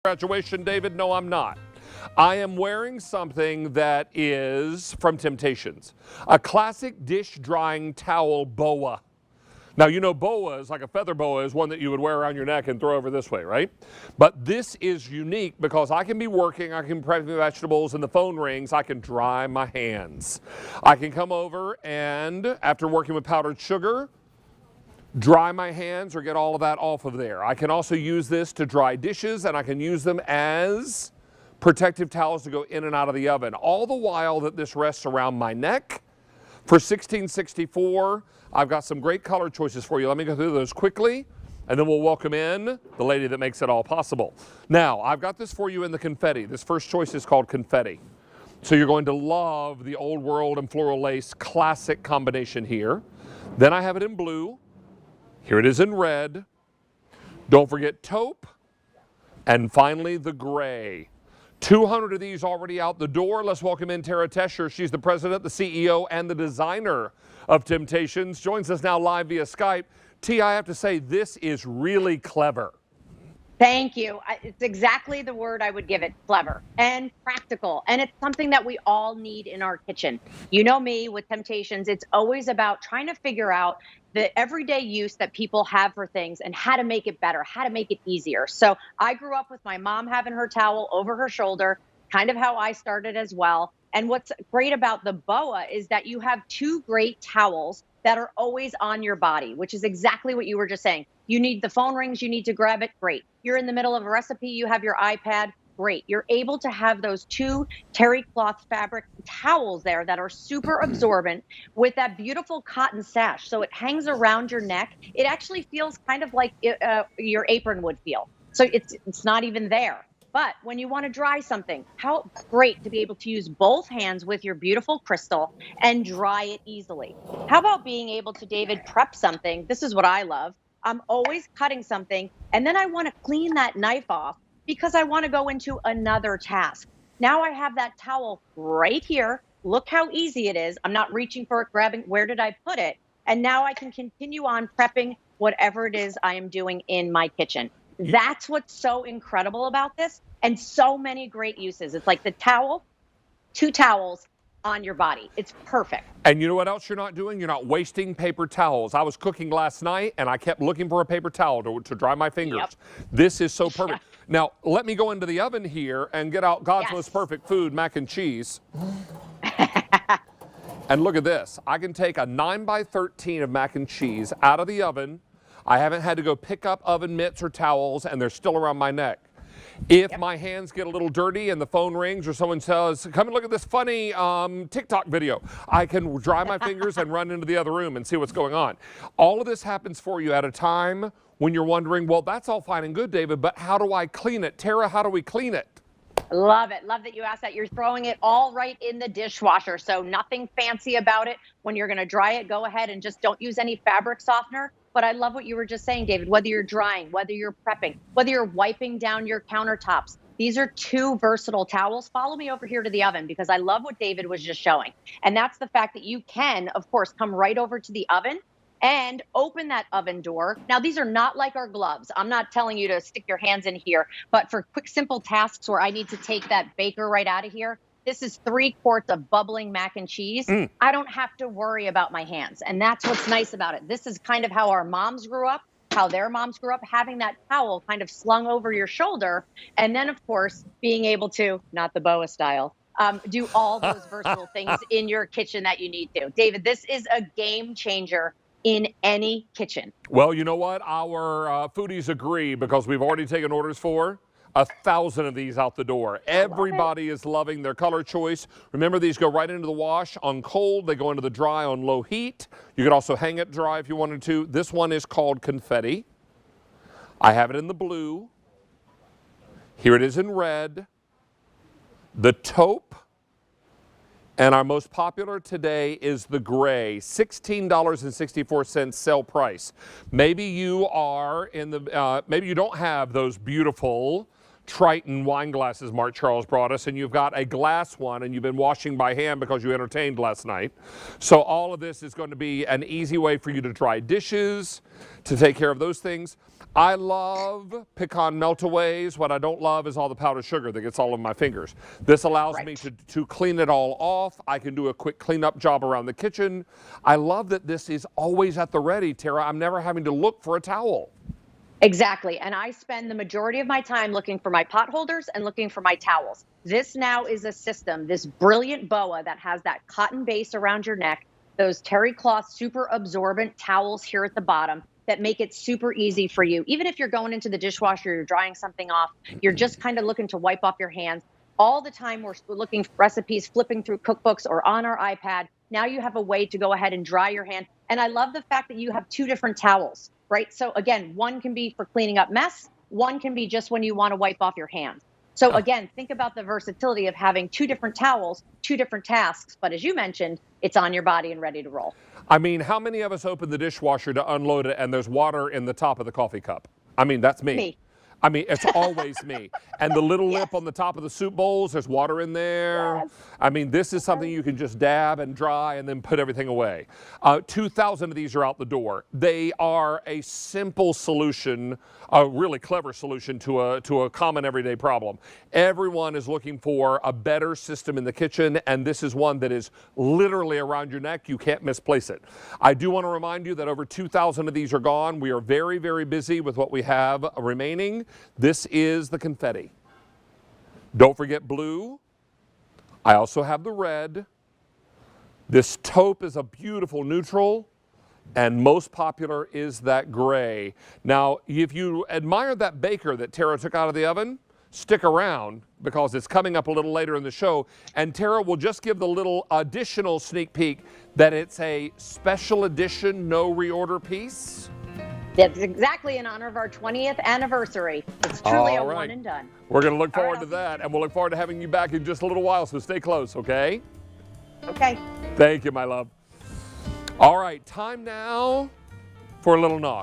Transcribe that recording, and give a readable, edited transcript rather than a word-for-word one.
Graduation, David? No, I'm not. I am wearing something that is from Temp Tations, a classic dish drying towel boa. Now, you know boa is like a feather boa is one that you would wear around your neck and throw over this way, right? But this is unique because I can be working, I can prep vegetables, and the phone rings, I can dry my hands. I can come over and, after working with powdered sugar, dry my hands or get all of that off of there. I can also use this to dry dishes, and I can use them as protective towels to go in and out of the oven. All the while that this rests around my neck. For $16.64, I've got some great color choices for you. Let me go through those quickly, and then we'll welcome in the lady that makes it all possible. Now, I've got this for you in the confetti. This first choice is called confetti. So you're going to love the old world and floral lace classic combination here. Then I have it in blue. Here it is in red. Don't forget taupe. And finally, the gray. 200 of these already out the door. Let's welcome in Tara Tescher. She's the president, the CEO, and the designer of Temp Tations. Joins us now live via Skype. T, I have to say, this is really clever. Thank you. It's exactly the word I would give it, clever and practical. And it's something that we all need in our kitchen. You know me with Temp Tations, it's always about trying to figure out the everyday use that people have for things and how to make it better, how to make it easier. So I grew up with my mom having her towel over her shoulder, kind of how I started as well. And what's great about the boa is that you have two great towels that are always on your body, which is exactly what you were just saying. You need the phone rings, you need to grab it, great. You're in the middle of a recipe, you have your iPad, great. You're able to have those two terry cloth fabric towels there that are super absorbent with that beautiful cotton sash. So it hangs around your neck. It actually feels kind of like your apron would feel. So it's not even there. But when you want to dry something, how great to be able to use both hands with your beautiful crystal and dry it easily. How about being able to, David, prep something? This is what I love. I'm always cutting something, and then I want to clean that knife off because I want to go into another task. Now I have that towel right here. Look how easy it is. I'm not reaching for it, grabbing, where did I put it? And now I can continue on prepping whatever it is I am doing in my kitchen. That's what's so incredible about this, and so many great uses. It's like the towel, two towels on your body. It's perfect. And you know what else you're not doing? You're not wasting paper towels. I was cooking last night, and I kept looking for a paper towel to dry my fingers. Yep. This is so perfect. Now, let me go into the oven here and get out God's most perfect food, mac and cheese. And look at this. I can take a 9x13 of mac and cheese out of the oven. I haven't had to go pick up oven mitts or towels, and they're still around my neck. If my hands get a little dirty and the phone rings or someone says, come and look at this funny TikTok video, I can dry my fingers and run into the other room and see what's going on. All of this happens for you at a time when you're wondering, well, that's all fine and good, David, but how do I clean it? Tara, how do we clean it? Love it. Love that you asked that. You're throwing it all right in the dishwasher. So nothing fancy about it. When you're going to dry it, go ahead and just don't use any fabric softener. But I love what you were just saying, David, whether you're drying, whether you're prepping, whether you're wiping down your countertops. These are two versatile towels. Follow me over here to the oven because I love what David was just showing. And that's the fact that you can, of course, come right over to the oven and open that oven door. Now, these are not like our gloves. I'm not telling you to stick your hands in here, but for quick, simple tasks where I need to take that baker right out of here, this is 3 quarts of bubbling mac and cheese. I don't have to worry about my hands. And that's what's nice about it. This is kind of how our moms grew up, how their moms grew up, having that towel kind of slung over your shoulder. And then, of course, being able to, not the boa style, do all those versatile things in your kitchen that you need to. David, this is a game changer in any kitchen. Well, you know what? Our foodies agree because we've already taken orders for 1,000 of these out the door. Everybody is loving their color choice. Remember, these go right into the wash on cold. They go into the dry on low heat. You could also hang it dry if you wanted to. This one is called confetti. I have it in the blue. Here it is in red. The taupe. And our most popular today is the gray, $16.64 sale price. Maybe you are in the, maybe you don't have those beautiful Triton wine glasses Mark Charles brought us, and you've got a glass one, and you've been washing by hand because you entertained last night. So all of this is going to be an easy way for you to dry dishes, to take care of those things. I love pecan meltaways. What I don't love is all the powdered sugar that gets all over my fingers. This allows me to clean it all off. I can do a quick cleanup job around the kitchen. I love that this is always at the ready, Tara. I'm never having to look for a towel. Exactly. And I spend the majority of my time looking for my pot holders and looking for my towels. This now is a system, this brilliant boa that has that cotton base around your neck, those terry cloth super absorbent towels here at the bottom that make it super easy for you. Even if you're going into the dishwasher, you're drying something off, you're just kind of looking to wipe off your hands. All the time we're looking for recipes, flipping through cookbooks or on our iPad. Now you have a way to go ahead and dry your hand. And I love the fact that you have two different towels. Right? So again, one can be for cleaning up mess. One can be just when you want to wipe off your hands. So again, think about the versatility of having two different towels, two different tasks. But as you mentioned, it's on your body and ready to roll. I mean, how many of us open the dishwasher to unload it and there's water in the top of the coffee cup? I mean, that's me. I mean, it's always me. And the little lip on the top of the soup bowls, there's water in there. Yes. I mean, this is something you can just dab and dry and then put everything away. 2,000 of these are out the door. They are a simple solution, a really clever solution to a common everyday problem. Everyone is looking for a better system in the kitchen, and this is one that is literally around your neck. You can't misplace it. I do want to remind you that over 2,000 of these are gone. We are very, very busy with what we have remaining. This is the confetti. Don't forget blue. I also have the red. This taupe is a beautiful neutral, and most popular is that gray. Now, if you admire that baker that Tara took out of the oven, stick around because it's coming up a little later in the show, and Tara will just give the little additional sneak peek that it's a special edition, no reorder piece. That's exactly in honor of our 20th anniversary. It's truly a one and done. We're going to look forward to that, and we'll look forward to having you back in just a little while, so stay close, okay? Okay. Thank you, my love. All right, time now for a little knock.